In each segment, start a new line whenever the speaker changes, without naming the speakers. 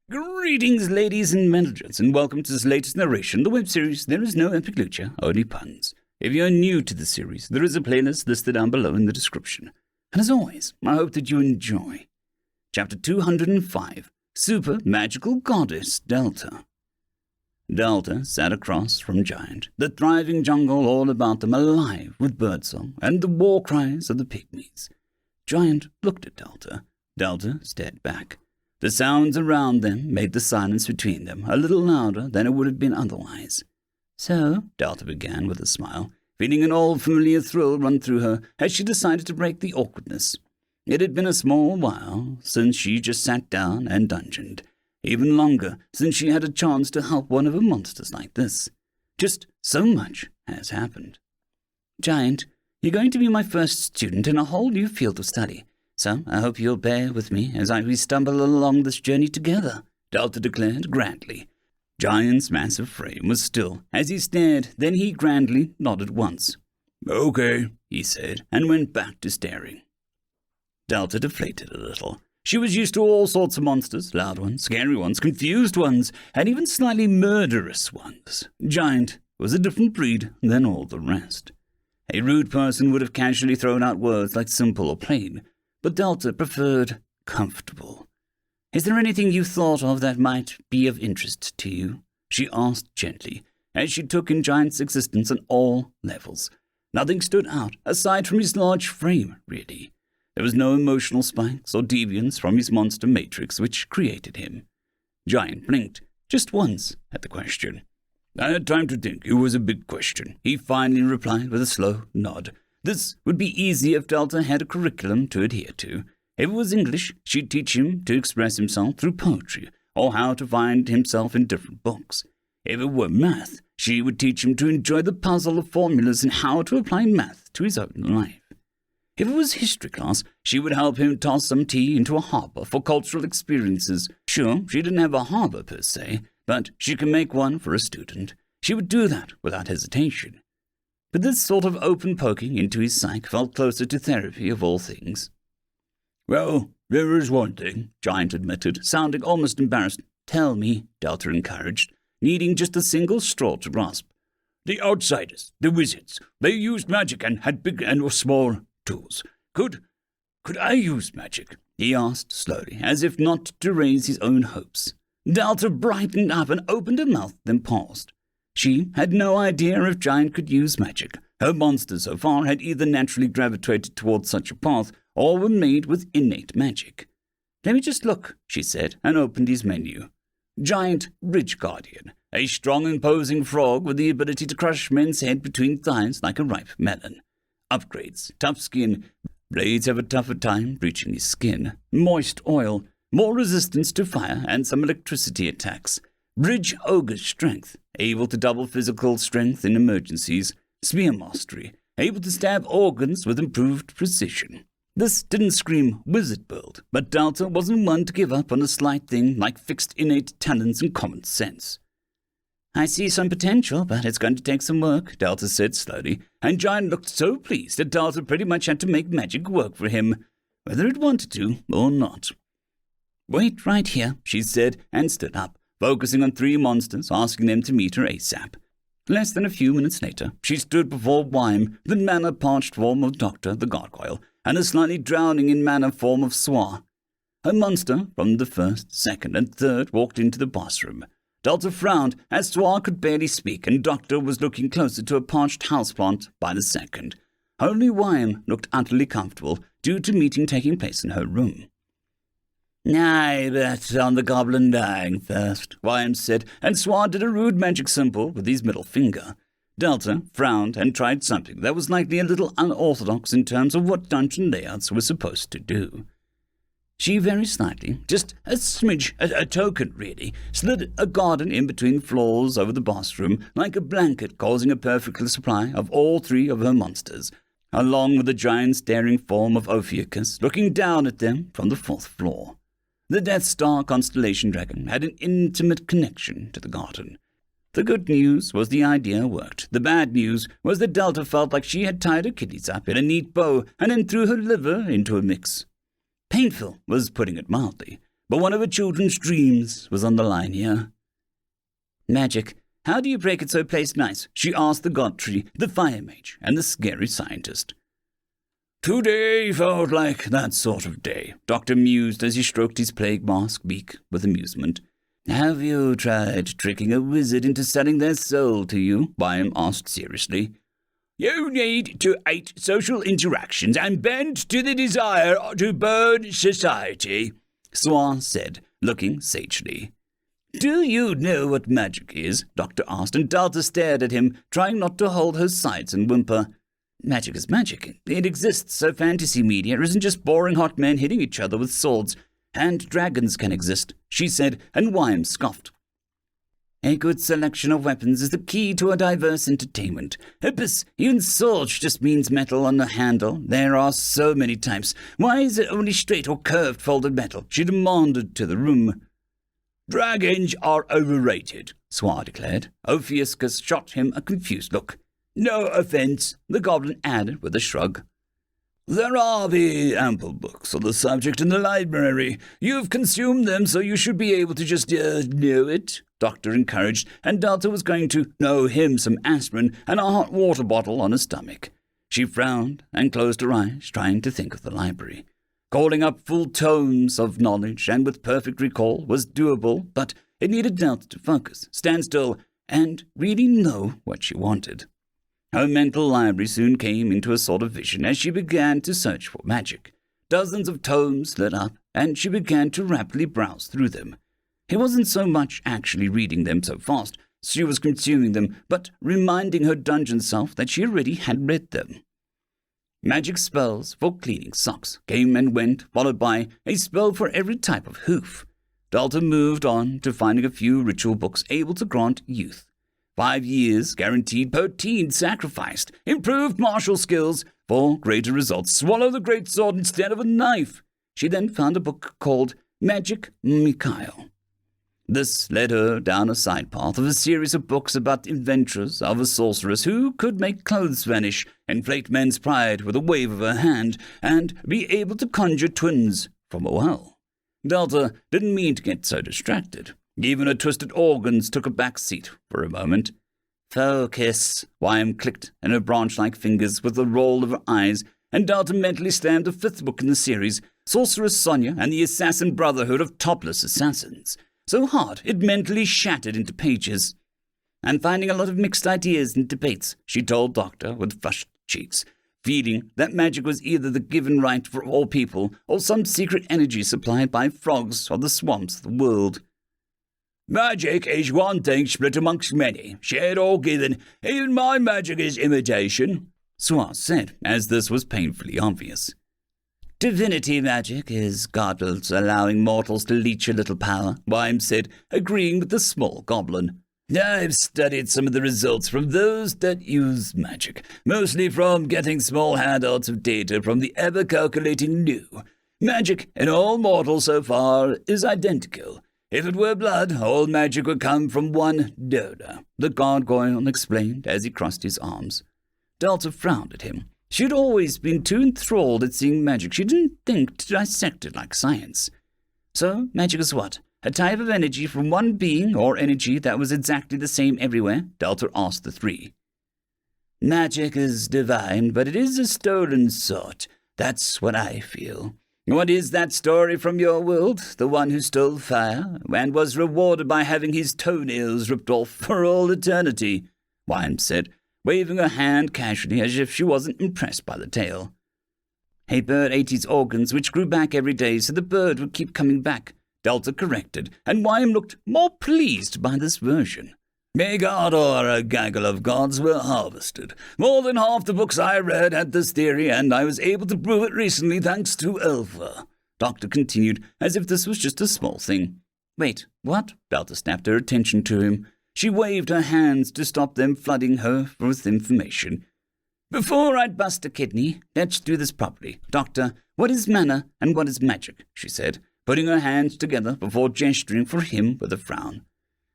Greetings, ladies and managers, and welcome to this latest narration, the web series There Is No Epic Lucha, Only Puns. If you're new to the series, there is a playlist listed down below in the description. And as always, I hope that you enjoy. Chapter 205, Super Magical Goddess Delta. Delta sat across from Giant, the thriving jungle all about them alive with birdsong and the war cries of the pygmies. Giant looked at Delta. Delta stared back. The sounds around them made the silence between them a little louder than it would have been otherwise. So, Delta began with a smile, feeling an old familiar thrill run through her as she decided to break the awkwardness. It had been a small while since she just sat down and dungeoned, even longer since she had a chance to help one of her monsters like this. Just so much has happened. Giant, you're going to be my first student in a whole new field of study. So I hope you'll bear with me as we stumble along this journey together, Delta declared grandly. Giant's massive frame was still as he stared, then he grandly nodded once. Okay, he said, and went back to staring. Delta deflated a little. She was used to all sorts of monsters, loud ones, scary ones, confused ones, and even slightly murderous ones. Giant was a different breed than all the rest. A rude person would have casually thrown out words like simple or plain, but Delta preferred comfortable. Is there anything you thought of that might be of interest to you? She asked gently, as she took in Giant's existence on all levels. Nothing stood out, aside from his large frame, really. There was no emotional spikes or deviance from his monster matrix which created him. Giant blinked, just once, at the question. I had time to think. It was a big question, he finally replied with a slow nod. This would be easy if Delta had a curriculum to adhere to. If it was English, she'd teach him to express himself through poetry, or how to find himself in different books. If it were math, she would teach him to enjoy the puzzle of formulas and how to apply math to his own life. If it was history class, she would help him toss some tea into a harbor for cultural experiences. Sure, she didn't have a harbor per se, but she could make one for a student. She would do that without hesitation. But this sort of open poking into his psyche felt closer to therapy of all things. Well, there is one thing, Giant admitted, sounding almost embarrassed. Tell me, Delta encouraged, needing just a single straw to grasp. The outsiders, the wizards, they used magic and had big and small tools. Could I use magic? He asked slowly, as if not to raise his own hopes. Delta brightened up and opened her mouth, then paused. She had no idea if Giant could use magic. Her monsters so far had either naturally gravitated towards such a path or were made with innate magic. Let me just look, she said, and opened his menu. Giant Bridge Guardian, a strong imposing frog with the ability to crush men's head between thighs like a ripe melon. Upgrades, tough skin, blades have a tougher time breaching his skin. Moist oil, more resistance to fire and some electricity attacks. Bridge Ogre's strength, able to double physical strength in emergencies. Spear mastery, able to stab organs with improved precision. This didn't scream wizard build, but Delta wasn't one to give up on a slight thing like fixed innate talents and common sense. I see some potential, but it's going to take some work, Delta said slowly, and Giant looked so pleased that Delta pretty much had to make magic work for him, whether it wanted to or not. Wait right here, she said, and stood up, focusing on 3 monsters, asking them to meet her ASAP. Less than a few minutes later, she stood before Wime, the mana-parched form of Doctor the Gargoyle, and a slightly drowning in mana form of Swa. A monster from the first, second, and third walked into the boss room. Delta frowned as Swa could barely speak, and Doctor was looking closer to a parched houseplant by the second. Only Wime looked utterly comfortable due to meeting taking place in her room. I bet on the goblin dying first, Wime said, and Swa did a rude magic symbol with his middle finger. Delta frowned and tried something that was likely a little unorthodox in terms of what dungeon layouts were supposed to do. She very slightly, just a smidge, a token really, slid a garden in between floors over the bathroom like a blanket, causing a perfect supply of all 3 of her monsters, along with the giant staring form of Ophiuchus looking down at them from the 4th floor. The Death Star constellation dragon had an intimate connection to the garden. The good news was the idea worked. The bad news was that Delta felt like she had tied her kidneys up in a neat bow and then threw her liver into a mix. Painful was putting it mildly, but one of her children's dreams was on the line here. "Magic, how do you break it so it plays nice?" she asked the god tree, the fire mage, and the scary scientist. "Today felt like that sort of day," Doctor mused as he stroked his plague mask beak with amusement. "Have you tried tricking a wizard into selling their soul to you?" Byam asked seriously. "You need to hate social interactions and bend to the desire to burn society," Swan said, looking sagely. "Do you know what magic is?" Doctor asked, and Delta stared at him, trying not to hold her sides and whimper. "Magic is magic. It exists, so fantasy media isn't just boring hot men hitting each other with swords. And dragons can exist," she said, and Wyam scoffed. "A good selection of weapons is the key to a diverse entertainment. Hippus, even swords just means metal on the handle. There are so many types. Why is it only straight or curved folded metal?" she demanded to the room. "Dragons are overrated," Swar declared. Ophiuchus shot him a confused look. "No offence," the goblin added with a shrug. "There are the ample books on the subject in the library. You've consumed them, so you should be able to just, know it," Doctor encouraged, and Delta was going to know him some aspirin and a hot water bottle on her stomach. She frowned and closed her eyes, trying to think of the library. Calling up full tomes of knowledge and with perfect recall was doable, but it needed Delta to focus, stand still, and really know what she wanted. Her mental library soon came into a sort of vision as she began to search for magic. Dozens of tomes lit up, and she began to rapidly browse through them. It wasn't so much actually reading them so fast, she was consuming them, but reminding her dungeon self that she already had read them. Magic spells for cleaning socks came and went, followed by a spell for every type of hoof. Delta moved on to finding a few ritual books able to grant youth. 5 years guaranteed per teen sacrificed, improved martial skills, for greater results, swallow the great sword instead of a knife. She then found a book called Magic Mikhail. This led her down a side path of a series of books about the adventures of a sorceress who could make clothes vanish, inflate men's pride with a wave of her hand, and be able to conjure twins from a well. Delta didn't mean to get so distracted. Even her twisted organs took a back seat for a moment. "Focus," Wyam clicked in her branch-like fingers with a roll of her eyes, and Delta mentally slammed the 5th book in the series, Sorceress Sonia and the Assassin Brotherhood of Topless Assassins, so hard it mentally shattered into pages. "I'm finding a lot of mixed ideas and debates," she told Doctor with flushed cheeks, feeling that magic was either the given right for all people or some secret energy supplied by frogs or the swamps of the world. "Magic is one thing split amongst many, shared or given. Even my magic is imitation," Swar said, as this was painfully obvious. "Divinity magic is gods allowing mortals to leech a little power," Wyam said, agreeing with the small goblin. "I've studied some of the results from those that use magic, mostly from getting small handouts of data from the ever-calculating new. Magic in all mortals so far is identical. If it were blood, all magic would come from one donor," the gargoyle explained as he crossed his arms. Delta frowned at him. She had always been too enthralled at seeing magic she didn't think to dissect it like science. "So, magic is what? A type of energy from one being, or energy that was exactly the same everywhere?" Delta asked the three. "Magic is divine, but it is a stolen sort. That's what I feel. What is that story from your world? The one who stole fire and was rewarded by having his toenails ripped off for all eternity," Wyam said, waving her hand casually as if she wasn't impressed by the tale. "A bird ate his organs, which grew back every day, so the bird would keep coming back," Delta corrected, and Wyam looked more pleased by this version. "A god or a gaggle of gods were harvested. More than half the books I read had this theory, and I was able to prove it recently thanks to Alpha," Doctor continued, as if this was just a small thing. "Wait, what?" Delta snapped her attention to him. She waved her hands to stop them flooding her with information. "Before I bust a kidney, let's do this properly. Doctor, what is mana and what is magic?" she said, putting her hands together before gesturing for him with a frown.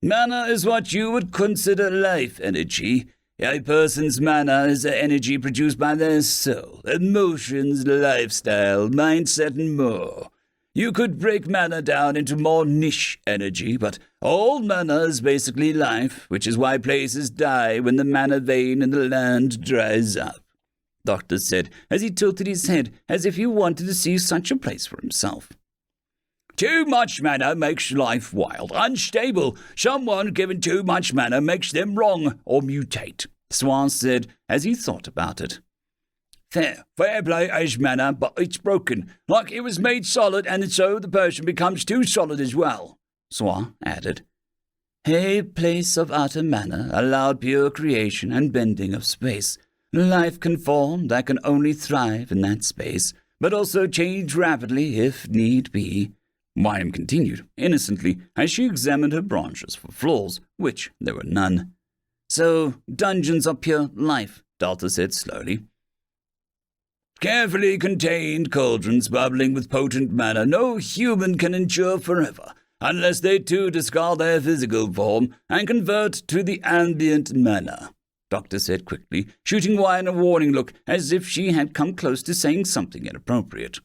"Mana is what you would consider life energy. A person's mana is the energy produced by their soul, emotions, lifestyle, mindset, and more. You could break mana down into more niche energy, but all mana is basically life, which is why places die when the mana vein in the land dries up, Doctor said, as he tilted his head as if he wanted to see such a place for himself. Too much mana makes life wild, unstable. Someone given too much mana makes them wrong or mutate, Swan said as he thought about it. Fair play is mana, but it's broken, like it was made solid and so the person becomes too solid as well, Swan added. A place of utter mana allowed pure creation and bending of space. Life can form that can only thrive in that space, but also change rapidly if need be. Wyam continued, innocently, as she examined her branches for flaws, which there were none. So, dungeons are pure life, Delta said slowly. Carefully contained cauldrons bubbling with potent mana no human can endure forever, unless they too discard their physical form and convert to the ambient mana, Doctor said quickly, shooting Wyam a warning look as if she had come close to saying something inappropriate.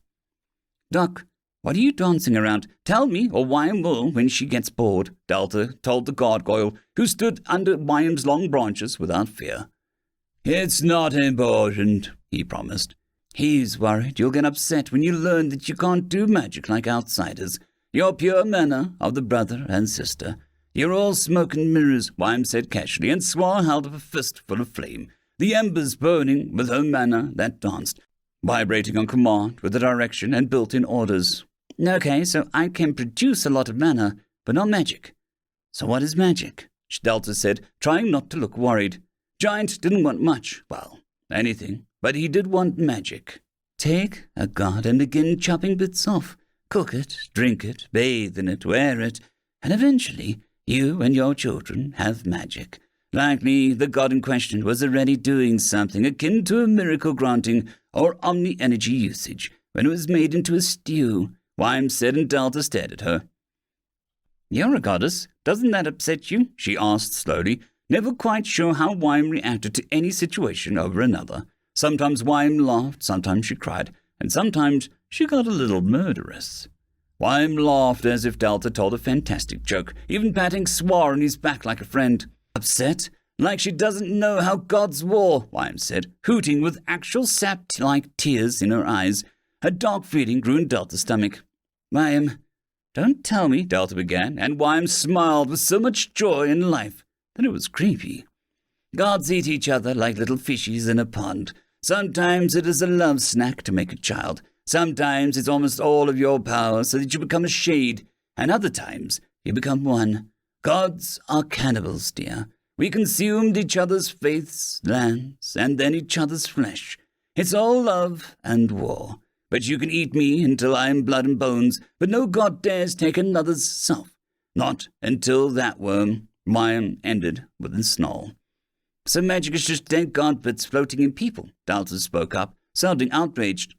Doc, what are you dancing around? Tell me, or Wyam will when she gets bored, Delta told the gargoyle, who stood under Wyam's long branches without fear. It's not important, he promised. He's worried you'll get upset when you learn that you can't do magic like outsiders. You're pure mana of the brother and sister. You're all smoke and mirrors, Wyam said casually, and Swan held up a fist full of flame, the embers burning with her mana that danced, vibrating on command with the direction and built-in orders. Okay, so I can produce a lot of mana, but not magic. So what is magic? Delta said, trying not to look worried. Giant didn't want much, well, anything, but he did want magic. Take a god and begin chopping bits off. Cook it, drink it, bathe in it, wear it, and eventually you and your children have magic. Likely the god in question was already doing something akin to a miracle granting or omni-energy usage when it was made into a stew, Wyam said, and Delta stared at her. You're a goddess. Doesn't that upset you? She asked slowly, never quite sure how Wyam reacted to any situation over another. Sometimes Wyam laughed, sometimes she cried, and sometimes she got a little murderous. Wyam laughed as if Delta told a fantastic joke, even patting Swar on his back like a friend. Upset? Like she doesn't know how gods war, Wyam said, hooting with actual sap-like tears in her eyes. A dark feeling grew in Delta's stomach. Wyam, don't tell me, Delta began, and Wyam smiled with so much joy in life that it was creepy. Gods eat each other like little fishies in a pond. Sometimes it is a love snack to make a child. Sometimes it's almost all of your power so that you become a shade, and other times you become one. Gods are cannibals, dear. We consumed each other's faiths, lands, and then each other's flesh. It's all love and war. But you can eat me until I am blood and bones, but no god dares take another's self. Not until that worm, Wyam ended with a snarl. So magic is just dead god bits floating in people, Delta spoke up, sounding outraged.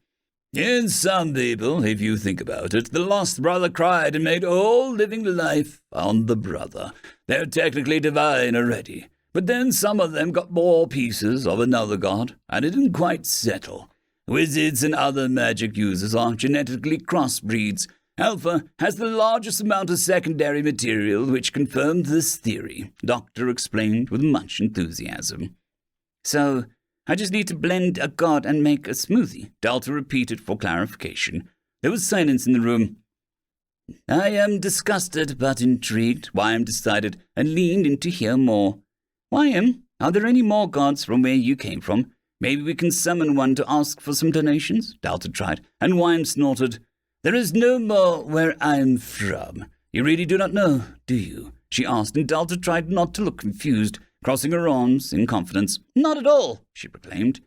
In some people, if you think about it, the lost brother cried and made all living life on the brother. They're technically divine already, but then some of them got more pieces of another god, and it didn't quite settle. Wizards and other magic users are genetically crossbreeds. Alpha has the largest amount of secondary material which confirmed this theory, Doctor explained with much enthusiasm. So, I just need to blend a god and make a smoothie, Delta repeated for clarification. There was silence in the room. I am disgusted but intrigued, Wyam decided, and leaned in to hear more. Wyam, are there any more gods from where you came from? Maybe we can summon one to ask for some donations, Delta tried, and Wyam snorted. There is no more where I am from. You really do not know, do you? She asked, and Delta tried not to look confused, crossing her arms in confidence. Not at all, she proclaimed.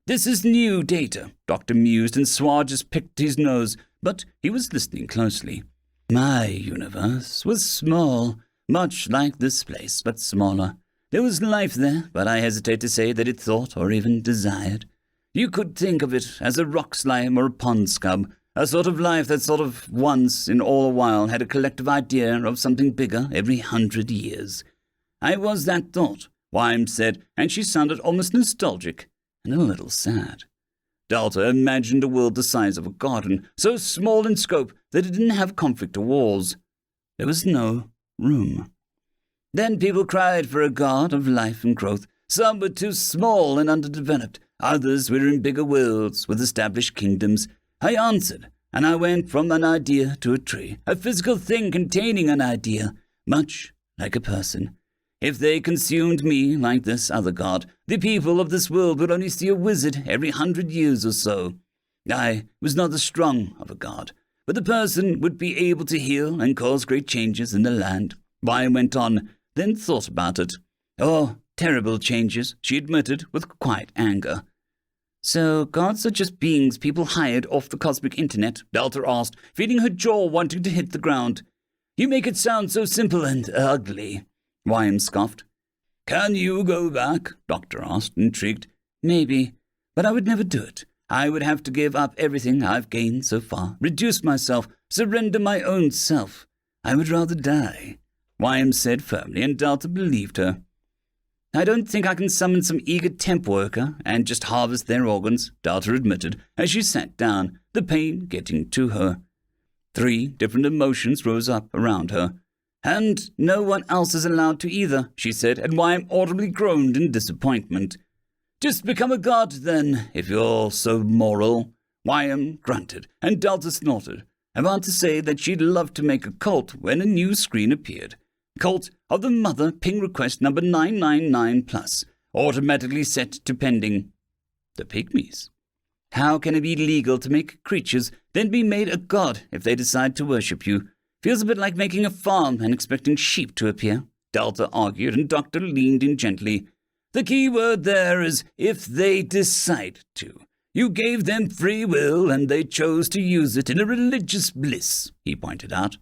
This is new data, Doctor mused, and Swar just picked his nose, but he was listening closely. My universe was small, much like this place, but smaller. There was life there, but I hesitate to say that it thought or even desired. You could think of it as a rock slime or a pond scum, a sort of life that sort of once in all a while had a collective idea of something bigger every 100 years. I was that thought, Wyam said, and she sounded almost nostalgic and a little sad. Delta imagined a world the size of a garden, so small in scope that it didn't have conflict or wars. There was no room. Then people cried for a god of life and growth. Some were too small and underdeveloped. Others were in bigger worlds with established kingdoms. I answered, and I went from an idea to a tree, a physical thing containing an idea, much like a person. If they consumed me like this other god, the people of this world would only see a wizard every 100 years or so. I was not the strong of a god, but the person would be able to heal and cause great changes in the land. I went on, then thought about it. Oh, terrible changes, she admitted with quiet anger. So gods are just beings people hired off the cosmic internet? Delta asked, feeling her jaw wanting to hit the ground. You make it sound so simple and ugly. Wyam scoffed. Can you go back? Doctor asked, intrigued. Maybe, but I would never do it. I would have to give up everything I've gained so far, reduce myself, surrender my own self. I would rather die, Wyam said firmly, and Delta believed her. I don't think I can summon some eager temp worker and just harvest their organs, Delta admitted, as she sat down, the pain getting to her. 3 different emotions rose up around her. And no one else is allowed to either, she said, and Wyam audibly groaned in disappointment. Just become a god, then, if you're so moral. Wyam grunted, and Delta snorted, about to say that she'd love to make a cult when a new screen appeared. Cult of the Mother ping request number 999+, automatically set to pending. The Pygmies. How can it be legal to make creatures, then be made a god if they decide to worship you? Feels a bit like making a farm and expecting sheep to appear, Delta argued, and Doctor leaned in gently. The key word there is if they decide to. You gave them free will and they chose to use it in a religious bliss, he pointed out.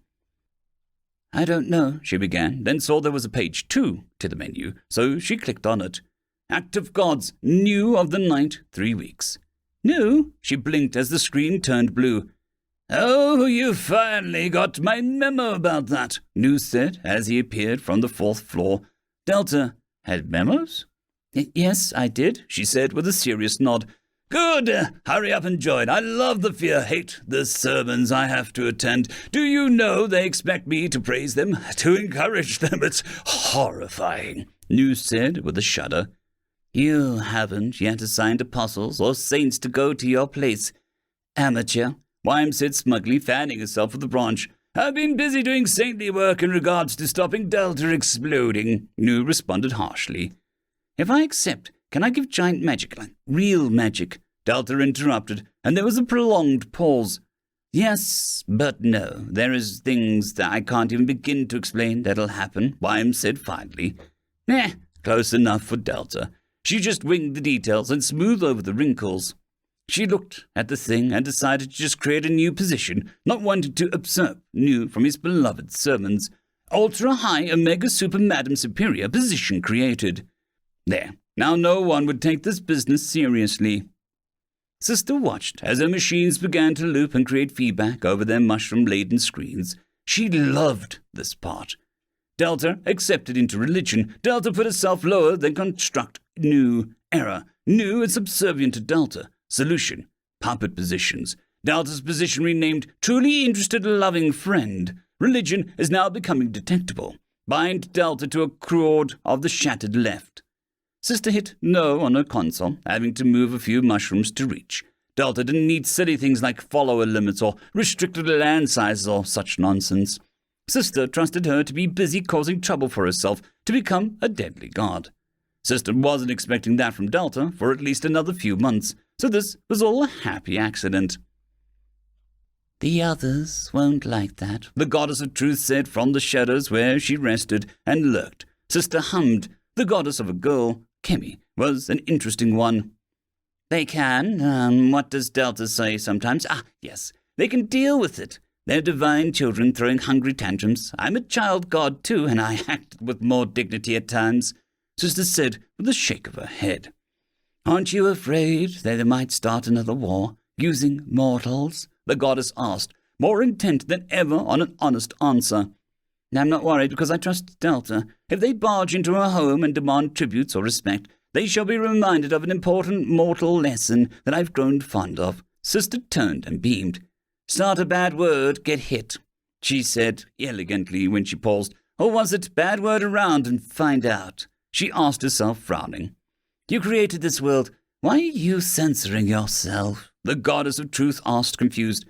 I don't know, she began, then saw there was a page 2 to the menu, so she clicked on it. Act of Gods, new of the night, 3 weeks. New? She blinked as the screen turned blue. Oh, you finally got my memo about that, New said as he appeared from the 4th floor. Delta had memos? Yes, I did, she said with a serious nod. Good. Hurry up and join. I love the fear-hate, the sermons I have to attend. Do you know they expect me to praise them, to encourage them? It's horrifying, New said with a shudder. You haven't yet assigned apostles or saints to go to your place. Amateur, Wyam said smugly, fanning herself with the branch. I've been busy doing saintly work in regards to stopping Delta exploding, New responded harshly. If I accept, can I give giant magic, like real magic? Delta interrupted, and there was a prolonged pause. Yes, but no. There is things that I can't even begin to explain that'll happen, Wyam said finally. Close enough for Delta. She just winged the details and smoothed over the wrinkles. She looked at the thing and decided to just create a new position, not wanting to usurp New from his beloved sermons. Ultra-high Omega Super Madam Superior position created. There. Now no one would take this business seriously. Sister watched as her machines began to loop and create feedback over their mushroom-laden screens. She loved this part. Delta accepted into religion. Delta put herself lower than construct. New. Error. New is subservient to Delta. Solution. Puppet positions. Delta's position renamed truly interested loving friend. Religion is now becoming detectable. Bind Delta to a chord of the shattered left. Sister hit no on her console, having to move a few mushrooms to reach. Delta didn't need silly things like follower limits or restricted land sizes or such nonsense. Sister trusted her to be busy causing trouble for herself to become a deadly god. Sister wasn't expecting that from Delta for at least another few months, so this was all a happy accident. The others won't like that, the goddess of truth said from the shadows where she rested and lurked. Sister hummed. The goddess of a girl, Kemi, was an interesting one. They can. What does Delta say sometimes? Yes, they can deal with it. They're divine children throwing hungry tantrums. I'm a child god too, and I acted with more dignity at times, Sister said with a shake of her head. Aren't you afraid that they might start another war, using mortals? The goddess asked, more intent than ever on an honest answer. I'm not worried because I trust Delta. If they barge into her home and demand tributes or respect, they shall be reminded of an important mortal lesson that I've grown fond of. Sister turned and beamed. Start a bad word, get hit, she said elegantly when she paused. Or was it bad word around and find out? She asked herself, frowning. You created this world. Why are you censoring yourself? The goddess of truth asked, confused.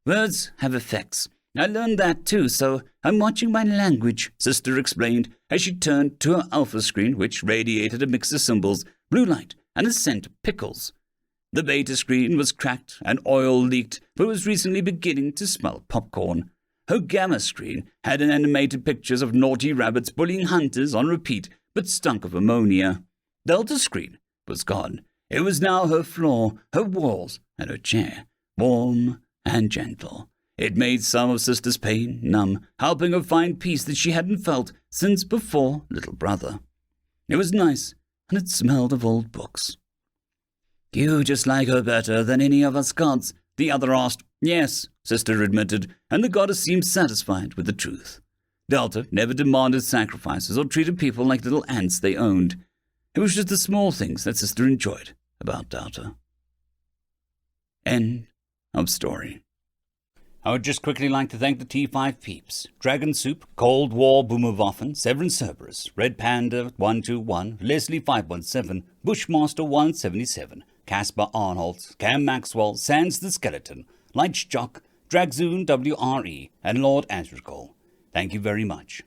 Words have effects. I learned that too, so I'm watching my language, Sister explained as she turned to her alpha screen, which radiated a mix of symbols, blue light, and a scent of pickles. The beta screen was cracked and oil leaked, but was recently beginning to smell popcorn. Her gamma screen had animated pictures of naughty rabbits bullying hunters on repeat, but stunk of ammonia. Delta screen was gone. It was now her floor, her walls, and her chair, warm and gentle. It made some of Sister's pain numb, helping her find peace that she hadn't felt since before Little Brother. It was nice, and it smelled of old books. You just like her better than any of us gods, the other asked. Yes, Sister admitted, and the goddess seemed satisfied with the truth. Delta never demanded sacrifices or treated people like little ants they owned. It was just the small things that Sister enjoyed about Delta. End of story. I would just quickly like to thank the T5 peeps, Dragon Soup, Cold War Boomerwaffen, Severin Cerberus, Red Panda 121, Leslie 517, Bushmaster 177, Caspar Arnholtz, Cam Maxwell, Sans the Skeleton, Lightjock, Dragzoon WRE, and Lord Azrakal. Thank you very much.